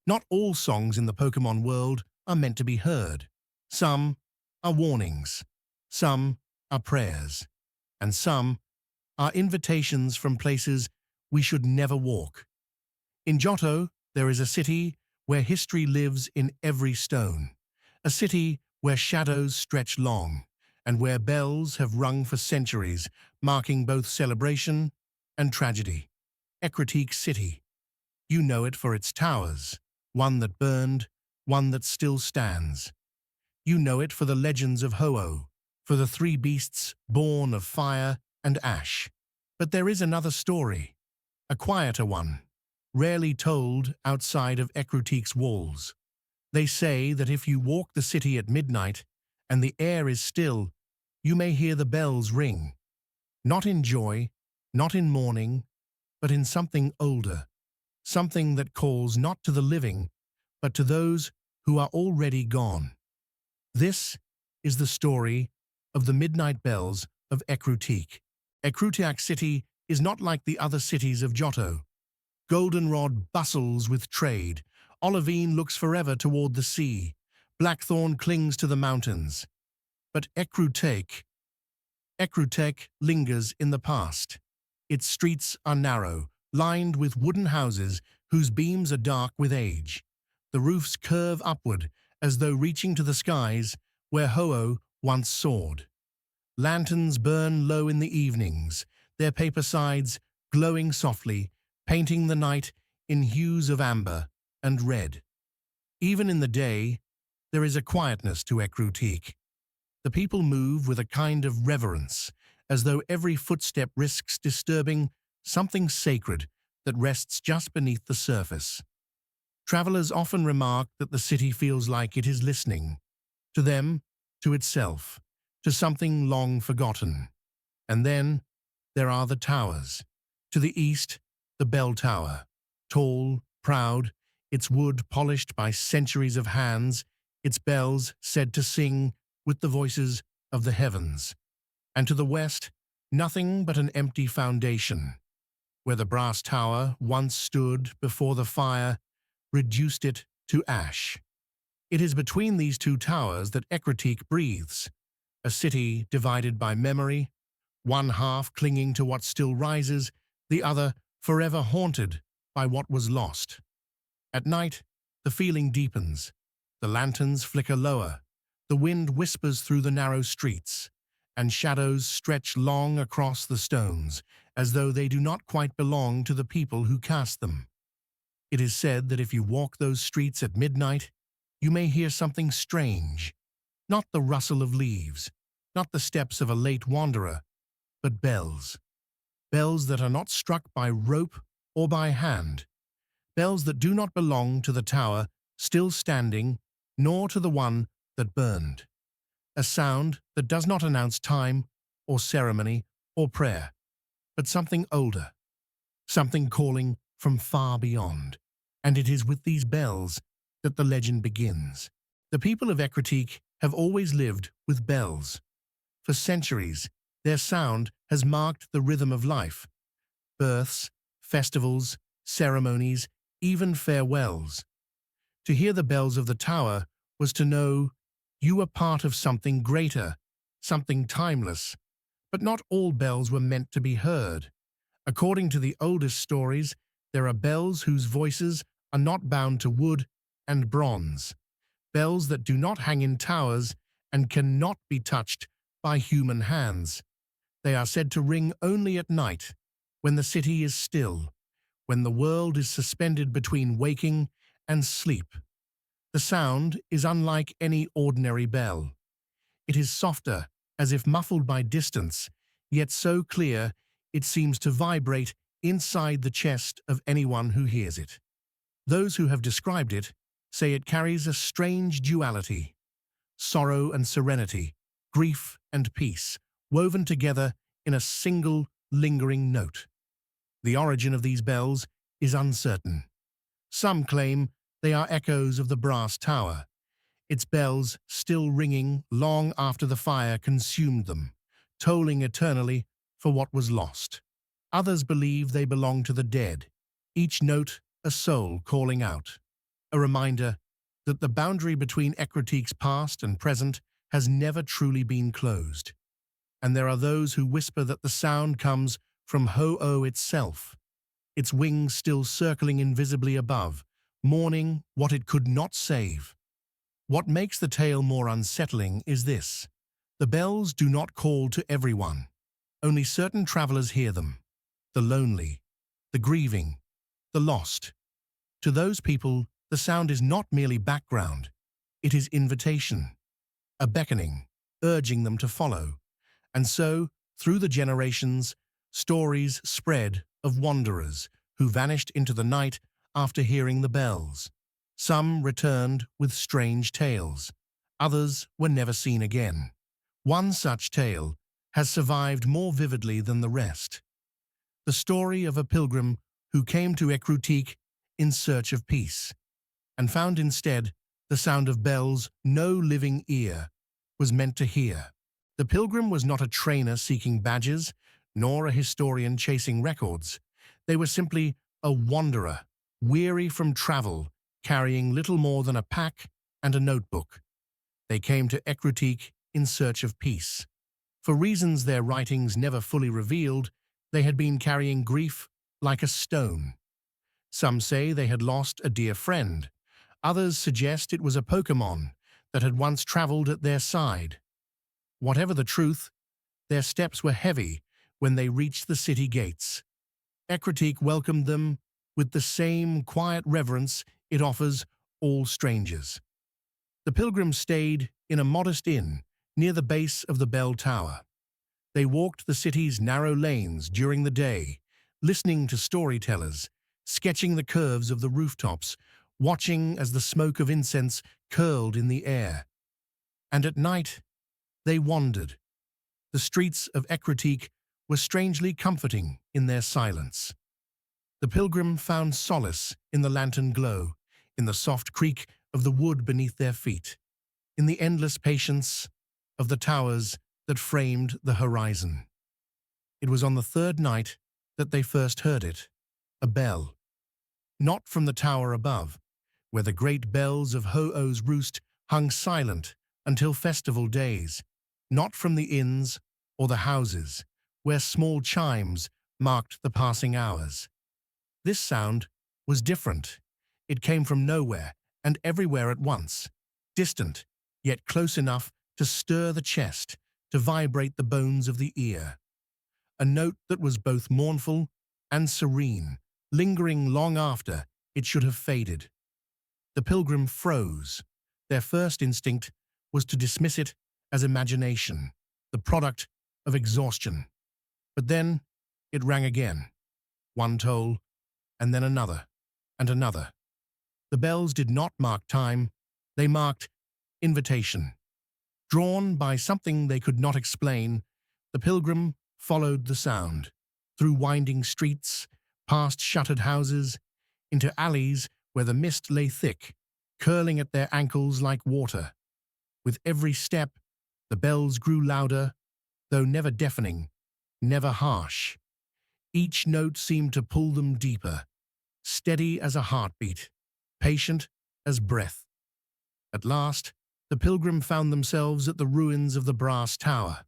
Not all songs in the Pokémon world are meant to be heard. Some are warnings, some are prayers, and some are invitations from places we should never walk. In Johto, there is a city where history lives in every stone, a city where shadows stretch long, and where bells have rung for centuries, marking both celebration and tragedy. Ecruteak City. You know it for its towers, one that burned, one that still stands. You know it for the legends of Ho-Oh, for the three beasts born of fire and ash. But there is another story, a quieter one, rarely told outside of Ecruteak's walls. They say that if you walk the city at midnight and the air is still, you may hear the bells ring. Not in joy, not in mourning, but in something older, something that calls not to the living, but to those who are already gone. This is the story of the midnight bells of Ecruteak. Ecruteak City is not like the other cities of Johto. Goldenrod bustles with trade, Olivine looks forever toward the sea, Blackthorn clings to the mountains. But Ecruteak lingers in the past. Its streets are narrow, lined with wooden houses whose beams are dark with age. The roofs curve upward, as though reaching to the skies where Ho-Oh once soared. Lanterns burn low in the evenings, their paper sides glowing softly, painting the night in hues of amber and red. Even in the day, there is a quietness to Ecruteak. The people move with a kind of reverence, as though every footstep risks disturbing something sacred that rests just beneath the surface. Travelers often remark that the city feels like it is listening, to them, to itself, to something long forgotten. And then there are the towers. To the east, the bell tower, tall, proud, its wood polished by centuries of hands, its bells said to sing with the voices of the heavens. And to the west, nothing but an empty foundation, where the brass tower once stood before the fire reduced it to ash. It is between these two towers that Ecruteak breathes, a city divided by memory, one half clinging to what still rises, the other forever haunted by what was lost. At night, the feeling deepens. The lanterns flicker lower, the wind whispers through the narrow streets, and shadows stretch long across the stones, as though they do not quite belong to the people who cast them. It is said that if you walk those streets at midnight, you may hear something strange, not the rustle of leaves, not the steps of a late wanderer, but bells. Bells that are not struck by rope or by hand. Bells that do not belong to the tower still standing, nor to the one that burned. A sound that does not announce time or ceremony or prayer, but something older, something calling from far beyond. And it is with these bells that the legend begins. The people of Ecruteak have always lived with bells. For centuries, their sound has marked the rhythm of life. Births, festivals, ceremonies, even farewells. To hear the bells of the tower was to know you were part of something greater, something timeless. But not all bells were meant to be heard. According to the oldest stories, there are bells whose voices are not bound to wood and bronze, bells that do not hang in towers and cannot be touched by human hands. They are said to ring only at night, when the city is still, when the world is suspended between waking and sleep. The sound is unlike any ordinary bell. It is softer, as if muffled by distance, yet so clear it seems to vibrate inside the chest of anyone who hears it. Those who have described it say it carries a strange duality, sorrow and serenity, grief and peace, woven together in a single lingering note. The origin of these bells is uncertain. Some claim they are echoes of the brass tower, its bells still ringing long after the fire consumed them, tolling eternally for what was lost. Others believe they belong to the dead, each note a soul calling out. a reminder that the boundary between Ecruteak's past and present has never truly been closed. And there are those who whisper that the sound comes from Ho-Oh itself, its wings still circling invisibly above, mourning what it could not save. What makes the tale more unsettling is this: the bells do not call to everyone. Only certain travelers hear them. The lonely, the grieving, the lost. To those people, the sound is not merely background. It is invitation, a beckoning, urging them to follow. And so, through the generations, stories spread of wanderers who vanished into the night after hearing the bells. Some returned with strange tales. Others were never seen again. One such tale has survived more vividly than the rest. The story of a pilgrim who came to Ecruteak in search of peace, and found instead the sound of bells no living ear was meant to hear. The pilgrim was not a trainer seeking badges, nor a historian chasing records. They were simply a wanderer, weary from travel, carrying little more than a pack and a notebook. They came to Ecruteak in search of peace. For reasons their writings never fully revealed, they had been carrying grief like a stone. Some say they had lost a dear friend. Others suggest it was a Pokémon that had once traveled at their side. Whatever the truth, their steps were heavy when they reached the city gates. Ecruteak welcomed them with the same quiet reverence it offers all strangers. The pilgrims stayed in a modest inn near the base of the bell tower. They walked the city's narrow lanes during the day, listening to storytellers, sketching the curves of the rooftops, watching as the smoke of incense curled in the air. And at night, they wandered. The streets of Ecruteak were strangely comforting in their silence. The pilgrim found solace in the lantern glow, in the soft creak of the wood beneath their feet, in the endless patience of the towers that framed the horizon. It was on the third night that they first heard it, a bell. Not from the tower above, where the great bells of Ho-Oh's roost hung silent until festival days, not from the inns or the houses, where small chimes marked the passing hours. This sound was different. It came from nowhere and everywhere at once, distant, yet close enough to stir the chest, to vibrate the bones of the ear. A note that was both mournful and serene, lingering long after it should have faded. The pilgrim froze. Their first instinct was to dismiss it as imagination, the product of exhaustion. But then it rang again, one toll, and then another, and another. The bells did not mark time, they marked invitation. Drawn by something they could not explain, the pilgrim followed the sound, through winding streets, past shuttered houses, into alleys where the mist lay thick, curling at their ankles like water. With every step, the bells grew louder, though never deafening, never harsh. Each note seemed to pull them deeper, steady as a heartbeat, patient as breath. At last, the pilgrim found themselves at the ruins of the brass tower,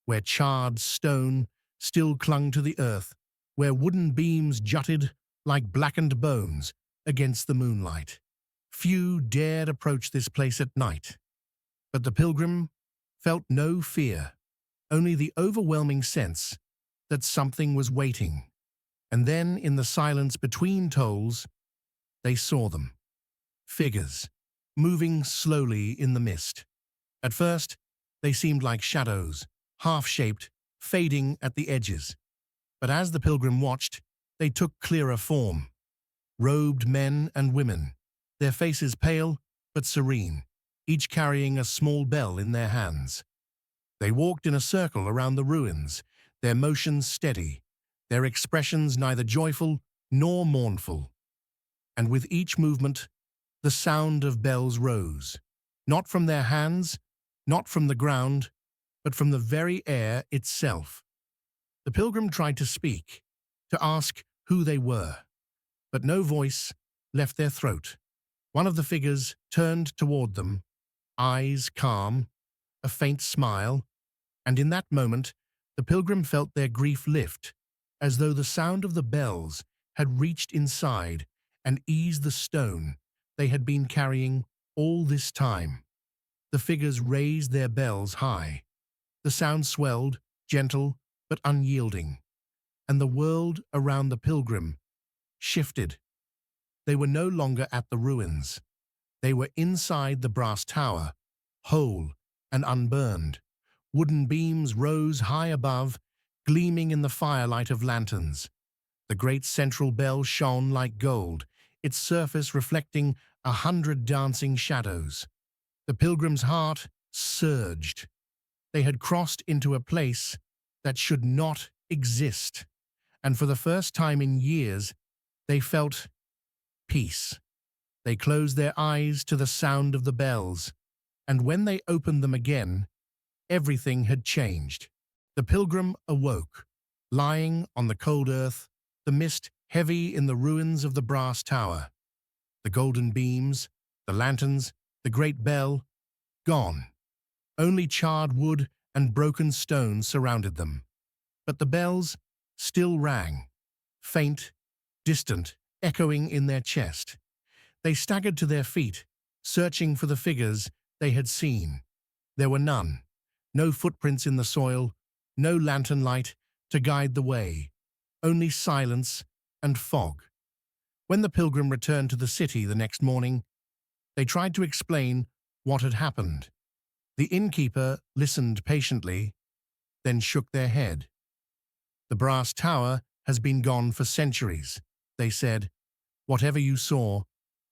where charred stone still clung to the earth, where wooden beams jutted like blackened bones against the moonlight. Few dared approach this place at night, but the pilgrim felt no fear, only the overwhelming sense that something was waiting. And then, in the silence between tolls, they saw them. Figures, moving slowly in the mist. At first, they seemed like shadows, half-shaped, fading at the edges. But as the pilgrim watched, they took clearer form. Robed men and women, their faces pale but serene, each carrying a small bell in their hands. They walked in a circle around the ruins, their motions steady, their expressions neither joyful nor mournful. And with each movement, the sound of bells rose, not from their hands, not from the ground, but from the very air itself. The pilgrim tried to speak, to ask who they were, but no voice left their throat. One of the figures turned toward them, eyes calm, a faint smile, and in that moment the pilgrim felt their grief lift, as though the sound of the bells had reached inside and eased the stone they had been carrying all this time. The figures raised their bells high. The sound swelled, gentle but unyielding, and the world around the pilgrim shifted. They were no longer at the ruins. They were inside the brass tower, whole and unburned. Wooden beams rose high above, gleaming in the firelight of lanterns. The great central bell shone like gold, its surface reflecting 100 dancing shadows. The pilgrim's heart surged. They had crossed into a place that should not exist, and for the first time in years, they felt peace. They closed their eyes to the sound of the bells, and when they opened them again, everything had changed. The pilgrim awoke, lying on the cold earth, the mist heavy in the ruins of the brass tower. The golden beams, the lanterns, the great bell, gone. Only charred wood and broken stones surrounded them. But the bells still rang, faint, distant, echoing in their chest. They staggered to their feet, searching for the figures they had seen. There were none. No footprints in the soil, no lantern light to guide the way, only silence and fog. When the pilgrim returned to the city the next morning, they tried to explain what had happened. The innkeeper listened patiently, then shook their head. The brass tower has been gone for centuries, they said. Whatever you saw,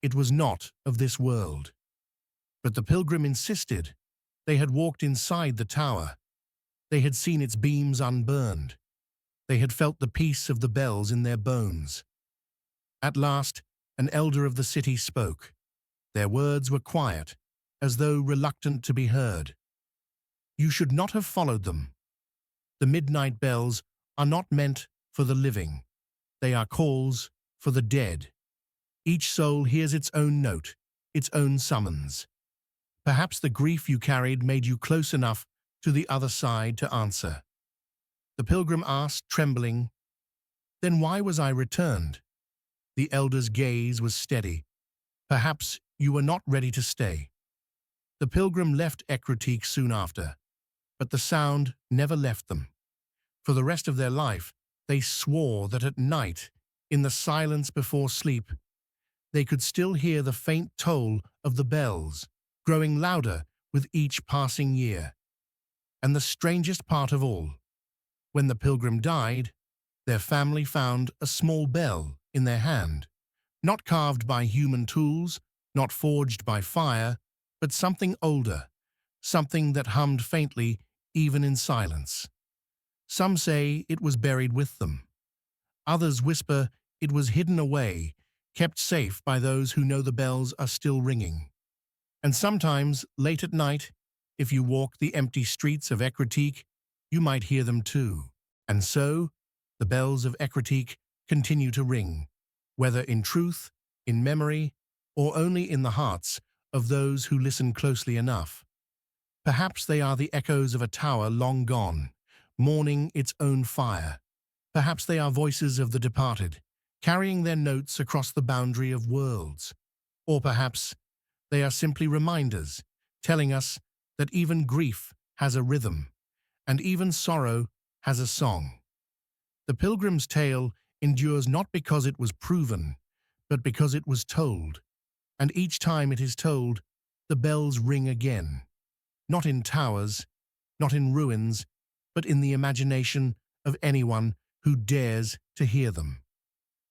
it was not of this world. But the pilgrim insisted. They had walked inside the tower. They had seen its beams unburned. They had felt the peace of the bells in their bones. At last, an elder of the city spoke. Their words were quiet, as though reluctant to be heard. You should not have followed them. The midnight bells are not meant for the living. They are calls for the dead. Each soul hears its own note, its own summons. Perhaps the grief you carried made you close enough to the other side to answer. The pilgrim asked, trembling, "Then why was I returned?" The elder's gaze was steady. "Perhaps you were not ready to stay." The pilgrim left Ecruteak soon after, but the sound never left them. For the rest of their life, they swore that at night, in the silence before sleep, they could still hear the faint toll of the bells, growing louder with each passing year. And the strangest part of all, when the pilgrim died, their family found a small bell in their hand, not carved by human tools, not forged by fire, but something older, something that hummed faintly even in silence. Some say it was buried with them. Others whisper it was hidden away, kept safe by those who know the bells are still ringing. And sometimes, late at night, if you walk the empty streets of Ecruteak, you might hear them too. And so, the bells of Ecruteak continue to ring, whether in truth, in memory, or only in the hearts of those who listen closely enough. Perhaps they are the echoes of a tower long gone, mourning its own fire. Perhaps they are voices of the departed, carrying their notes across the boundary of worlds. Or perhaps they are simply reminders, telling us that even grief has a rhythm, and even sorrow has a song. The pilgrim's tale endures not because it was proven, but because it was told. And each time it is told, the bells ring again. Not in towers, not in ruins, but in the imagination of anyone who dares to hear them.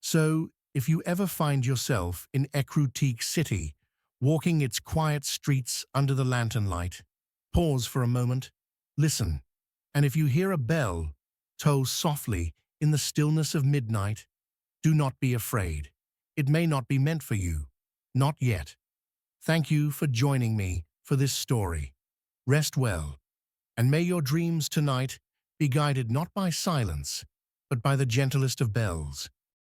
So, if you ever find yourself in Ecruteak City, walking its quiet streets under the lantern light, pause for a moment, listen, and if you hear a bell toll softly in the stillness of midnight, do not be afraid. It may not be meant for you. Not yet. Thank you for joining me for this story. Rest well, and may your dreams tonight be guided not by silence, but by the gentlest of bells.